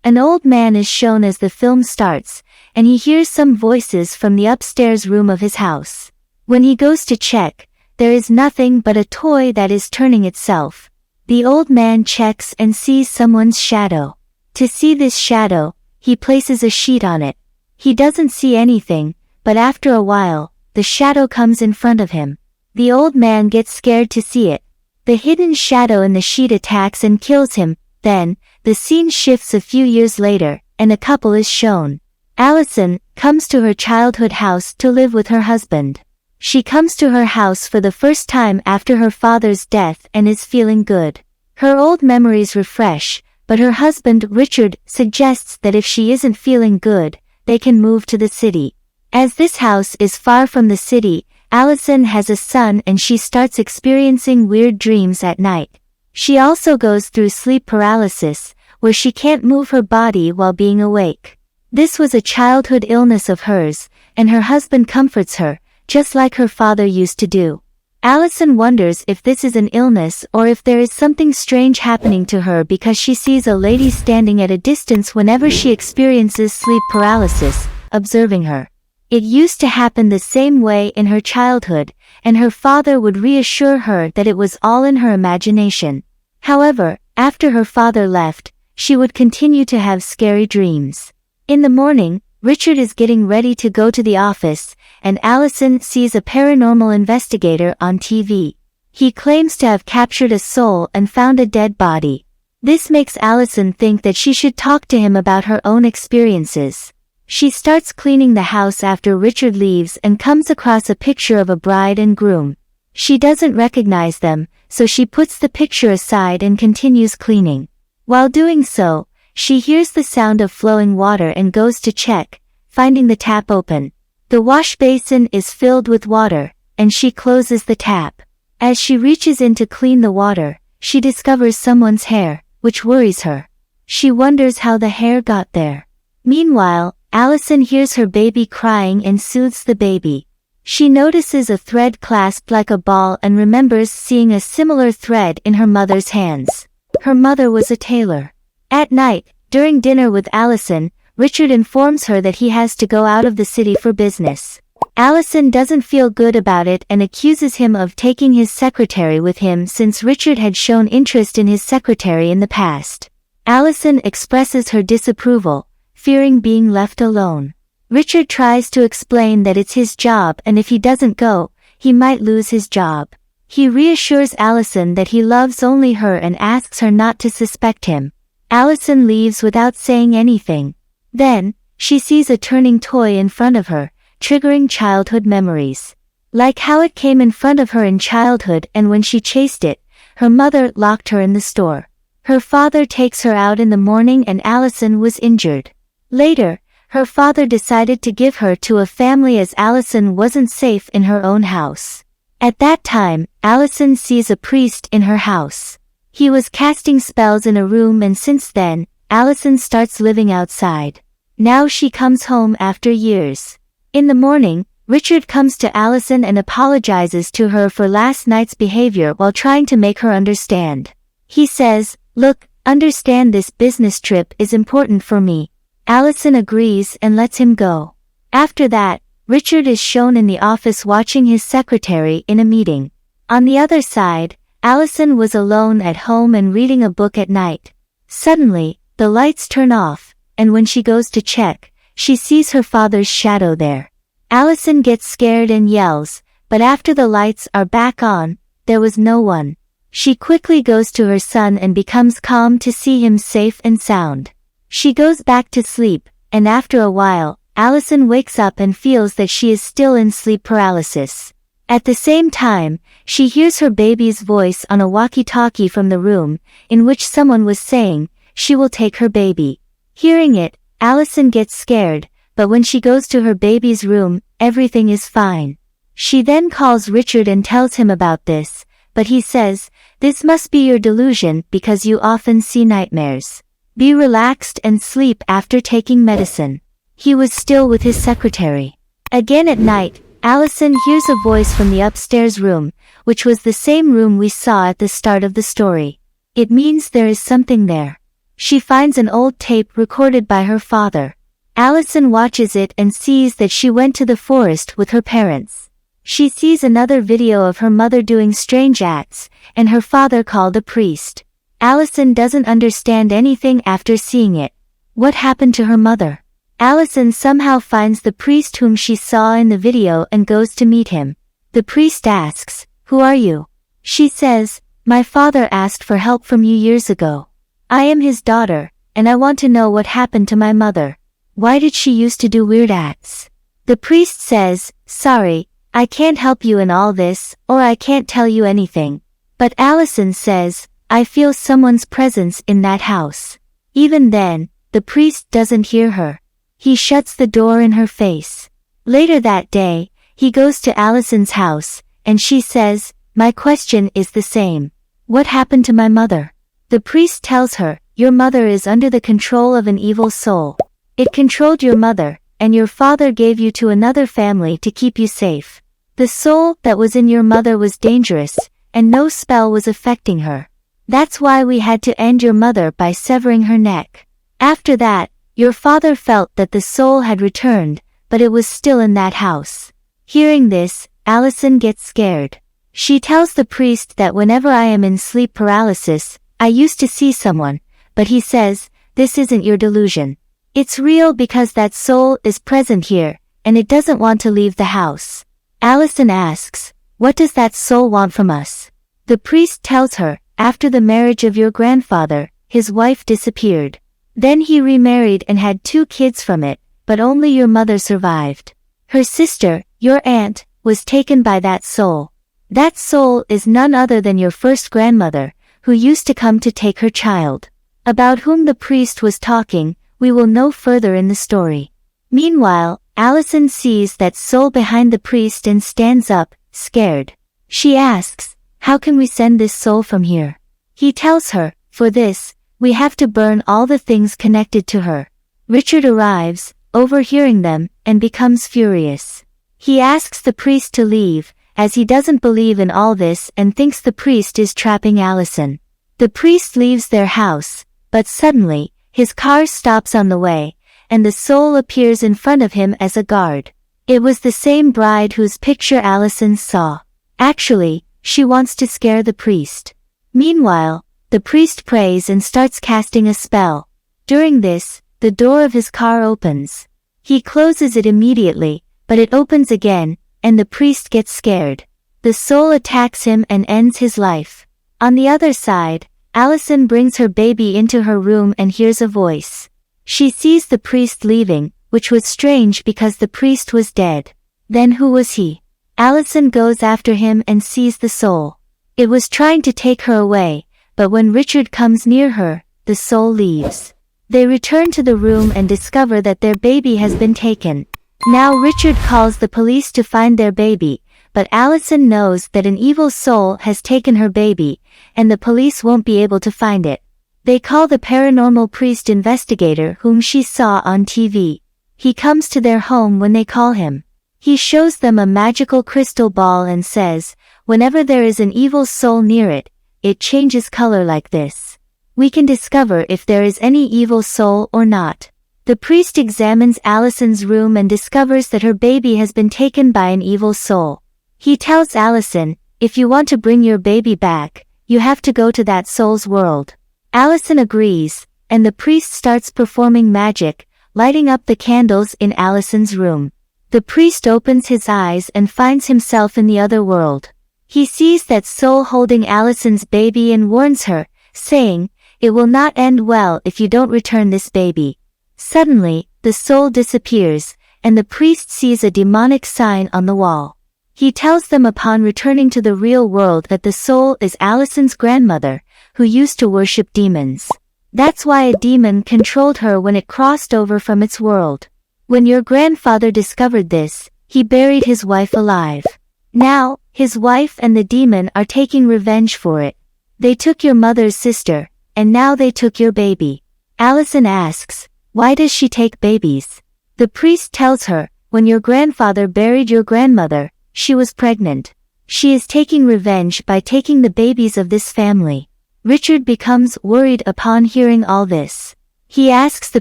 An old man is shown as the film starts, and he hears some voices from the upstairs room of his house. When he goes to check, there is nothing but a toy that is turning itself. The old man checks and sees someone's shadow. To see this shadow, he places a sheet on it. He doesn't see anything, but after a while, the shadow comes in front of him. The old man gets scared to see it. The hidden shadow in the sheet attacks and kills him. Then, the scene shifts a few years later, and a couple is shown. Allison comes to her childhood house to live with her husband. She comes to her house for the first time after her father's death and is feeling good. Her old memories refresh, but her husband Richard suggests that if she isn't feeling good, they can move to the city. As this house is far from the city, Allison has a son and she starts experiencing weird dreams at night. She also goes through sleep paralysis, where she can't move her body while being awake. This was a childhood illness of hers, and her husband comforts her, just like her father used to do. Allison wonders if this is an illness or if there is something strange happening to her because she sees a lady standing at a distance whenever she experiences sleep paralysis, observing her. It used to happen the same way in her childhood, and her father would reassure her that it was all in her imagination. However, after her father left, she would continue to have scary dreams. In the morning, Richard is getting ready to go to the office, and Allison sees a paranormal investigator on TV. He claims to have captured a soul and found a dead body. This makes Allison think that she should talk to him about her own experiences. She starts cleaning the house after Richard leaves and comes across a picture of a bride and groom. She doesn't recognize them, so she puts the picture aside and continues cleaning. While doing so, she hears the sound of flowing water and goes to check, finding the tap open. The wash basin is filled with water, and she closes the tap. As she reaches in to clean the water, she discovers someone's hair, which worries her. She wonders how the hair got there. Meanwhile, Allison hears her baby crying and soothes the baby. She notices a thread clasped like a ball and remembers seeing a similar thread in her mother's hands. Her mother was a tailor. At night, during dinner with Allison, Richard informs her that he has to go out of the city for business. Allison doesn't feel good about it and accuses him of taking his secretary with him since Richard had shown interest in his secretary in the past. Allison expresses her disapproval, fearing being left alone. Richard tries to explain that it's his job and if he doesn't go, he might lose his job. He reassures Allison that he loves only her and asks her not to suspect him. Allison leaves without saying anything. Then, she sees a turning toy in front of her, triggering childhood memories. Like how it came in front of her in childhood and when she chased it, her mother locked her in the store. Her father takes her out in the morning and Allison was injured. Later, her father decided to give her to a family as Allison wasn't safe in her own house. At that time, Allison sees a priest in her house. He was casting spells in a room and since then, Allison starts living outside. Now she comes home after years. In the morning, Richard comes to Allison and apologizes to her for last night's behavior while trying to make her understand. He says, "Look, understand this business trip is important for me." Allison agrees and lets him go. After that, Richard is shown in the office watching his secretary in a meeting. On the other side, Allison was alone at home and reading a book at night. Suddenly, the lights turn off, and when she goes to check, she sees her father's shadow there. Allison gets scared and yells, but after the lights are back on, there was no one. She quickly goes to her son and becomes calm to see him safe and sound. She goes back to sleep, and after a while, Allison wakes up and feels that she is still in sleep paralysis. At the same time, she hears her baby's voice on a walkie-talkie from the room, in which someone was saying, she will take her baby. Hearing it, Allison gets scared, but when she goes to her baby's room, everything is fine. She then calls Richard and tells him about this, but he says, "This must be your delusion because you often see nightmares. Be relaxed and sleep after taking medicine." He was still with his secretary. Again at night, Allison hears a voice from the upstairs room, which was the same room we saw at the start of the story. It means there is something there. She finds an old tape recorded by her father. Allison watches it and sees that she went to the forest with her parents. She sees another video of her mother doing strange acts, and her father called a priest. Allison doesn't understand anything after seeing it. What happened to her mother? Allison somehow finds the priest whom she saw in the video and goes to meet him. The priest asks, "Who are you?" She says, "My father asked for help from you years ago. I am his daughter, and I want to know what happened to my mother. Why did she used to do weird acts?" The priest says, "Sorry, I can't help you in all this, or I can't tell you anything." But Allison says, "I feel someone's presence in that house." Even then, the priest doesn't hear her. He shuts the door in her face. Later that day, he goes to Allison's house, and she says, "My question is the same. What happened to my mother?" The priest tells her, "Your mother is under the control of an evil soul. It controlled your mother, and your father gave you to another family to keep you safe. The soul that was in your mother was dangerous, and no spell was affecting her. That's why we had to end your mother by severing her neck. After that, your father felt that the soul had returned, but it was still in that house." Hearing this, Allison gets scared. She tells the priest that whenever I am in sleep paralysis, I used to see someone, but he says, "This isn't your delusion. It's real because that soul is present here, and it doesn't want to leave the house." Allison asks, "What does that soul want from us?" The priest tells her, "After the marriage of your grandfather, his wife disappeared. Then he remarried and had 2 kids from it, but only your mother survived. Her sister, your aunt, was taken by that soul. That soul is none other than your first grandmother, who used to come to take her child." About whom the priest was talking, we will know further in the story. Meanwhile, Allison sees that soul behind the priest and stands up, scared. She asks, "How can we send this soul from here?" He tells her, "For this, we have to burn all the things connected to her." Richard arrives, overhearing them, and becomes furious. He asks the priest to leave, as he doesn't believe in all this and thinks the priest is trapping Allison. The priest leaves their house, but suddenly, his car stops on the way, and the soul appears in front of him as a guard. It was the same bride whose picture Allison saw. Actually, she wants to scare the priest. Meanwhile, the priest prays and starts casting a spell. During this, the door of his car opens. He closes it immediately, but it opens again, and the priest gets scared. The soul attacks him and ends his life. On the other side, Allison brings her baby into her room and hears a voice. She sees the priest leaving, which was strange because the priest was dead. Then who was he? Allison goes after him and sees the soul. It was trying to take her away, but when Richard comes near her, the soul leaves. They return to the room and discover that their baby has been taken. Now Richard calls the police to find their baby, but Allison knows that an evil soul has taken her baby, and the police won't be able to find it. They call the paranormal priest investigator whom she saw on TV. He comes to their home when they call him. He shows them a magical crystal ball and says, "Whenever there is an evil soul near it, it changes color like this. We can discover if there is any evil soul or not." The priest examines Allison's room and discovers that her baby has been taken by an evil soul. He tells Allison, "If you want to bring your baby back, you have to go to that soul's world." Allison agrees, and the priest starts performing magic, lighting up the candles in Allison's room. The priest opens his eyes and finds himself in the other world. He sees that soul holding Allison's baby and warns her, saying, "It will not end well if you don't return this baby." Suddenly, the soul disappears, and the priest sees a demonic sign on the wall. He tells them upon returning to the real world that the soul is Allison's grandmother, who used to worship demons. That's why a demon controlled her when it crossed over from its world. When your grandfather discovered this, he buried his wife alive. Now, his wife and the demon are taking revenge for it. They took your mother's sister, and now they took your baby. Allison asks, "Why does she take babies?" The priest tells her, when your grandfather buried your grandmother, she was pregnant. She is taking revenge by taking the babies of this family. Richard becomes worried upon hearing all this. He asks the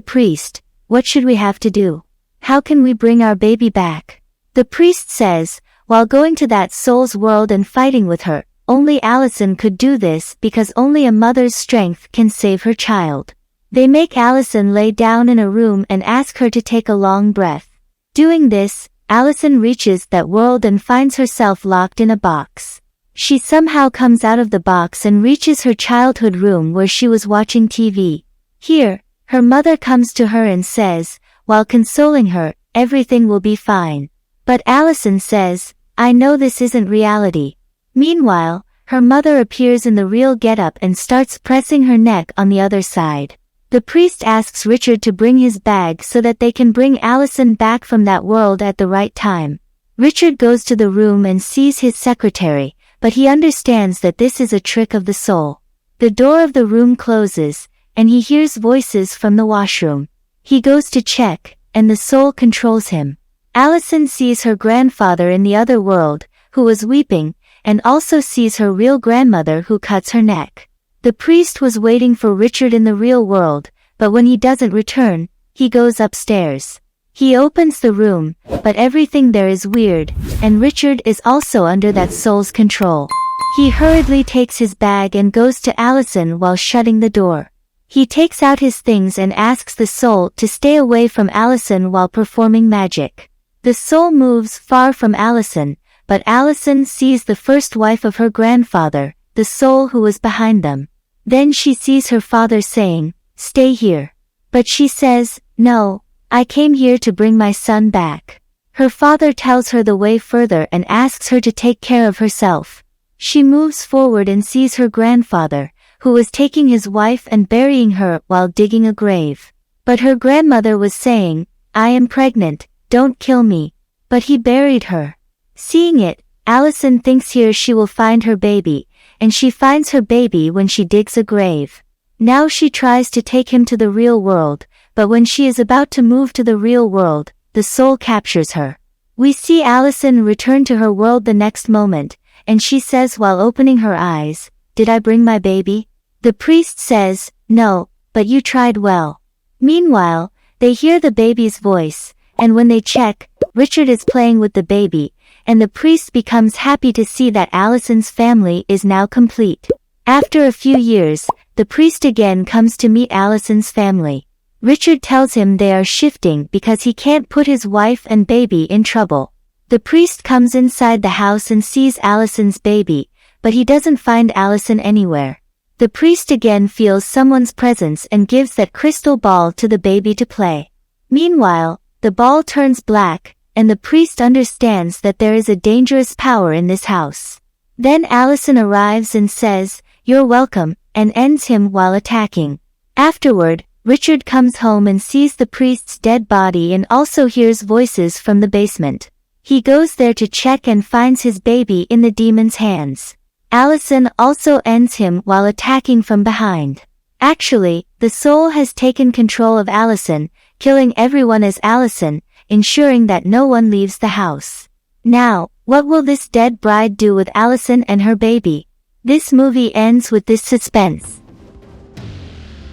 priest, what should we have to do? How can we bring our baby back? The priest says, while going to that soul's world and fighting with her, only Allison could do this because only a mother's strength can save her child. They make Allison lay down in a room and ask her to take a long breath. Doing this, Allison reaches that world and finds herself locked in a box. She somehow comes out of the box and reaches her childhood room where she was watching TV. Here, her mother comes to her and says, while consoling her, everything will be fine. But Allison says, I know this isn't reality. Meanwhile, her mother appears in the real getup and starts pressing her neck on the other side. The priest asks Richard to bring his bag so that they can bring Allison back from that world at the right time. Richard goes to the room and sees his secretary, but he understands that this is a trick of the soul. The door of the room closes, and he hears voices from the washroom. He goes to check, and the soul controls him. Allison sees her grandfather in the other world, who was weeping, and also sees her real grandmother who cuts her neck. The priest was waiting for Richard in the real world, but when he doesn't return, he goes upstairs. He opens the room, but everything there is weird, and Richard is also under that soul's control. He hurriedly takes his bag and goes to Allison while shutting the door. He takes out his things and asks the soul to stay away from Allison while performing magic. The soul moves far from Allison, but Allison sees the first wife of her grandfather, the soul who was behind them. Then she sees her father saying, stay here. But she says, no, I came here to bring my son back. Her father tells her the way further and asks her to take care of herself. She moves forward and sees her grandfather, who was taking his wife and burying her while digging a grave. But her grandmother was saying, I am pregnant, don't kill me. But he buried her. Seeing it, Allison thinks here she will find her baby, and she finds her baby when she digs a grave. Now she tries to take him to the real world, but when she is about to move to the real world, the soul captures her. We see Allison return to her world the next moment, and she says while opening her eyes, did I bring my baby? The priest says, no, but you tried well. Meanwhile, they hear the baby's voice, and when they check, Richard is playing with the baby, and the priest becomes happy to see that Allison's family is now complete. After a few years, the priest again comes to meet Allison's family. Richard tells him they are shifting because he can't put his wife and baby in trouble. The priest comes inside the house and sees Allison's baby, but he doesn't find Allison anywhere. The priest again feels someone's presence and gives that crystal ball to the baby to play. Meanwhile, the ball turns black, and the priest understands that there is a dangerous power in this house. Then Allison arrives and says, you're welcome, and ends him while attacking. Afterward, Richard comes home and sees the priest's dead body and also hears voices from the basement. He goes there to check and finds his baby in the demon's hands. Allison also ends him while attacking from behind. Actually, the soul has taken control of Allison, killing everyone as Allison, ensuring that no one leaves the house. Now, what will this dead bride do with Allison and her baby? This movie ends with this suspense.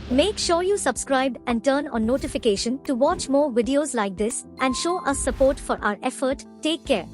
Make sure you subscribe and turn on notification to watch more videos like this and show us support for our effort. Take care.